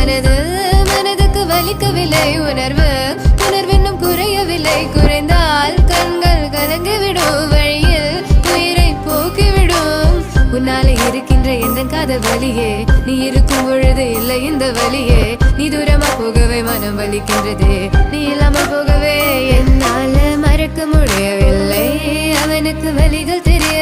மனதுக்கு வலிக்கவில்லை உணர்வு உணர்வென்னும் குறையவில்லை குறைந்தால் கண்கள் கலங்கிவிடும் வழியில் உயிரை போக்கிவிடும் உன்னாலே இருக்கின்ற எந்த காதல் வலியே நீ இருக்கும் பொழுது இல்லை இந்த வலியே நீ தூரமா போகவே மனம் வலிக்கின்றதே நீ இல்லாமல் போகவே என்னால மறக்க முடியவில்லை அவனுக்கு வலிகள் தெரிய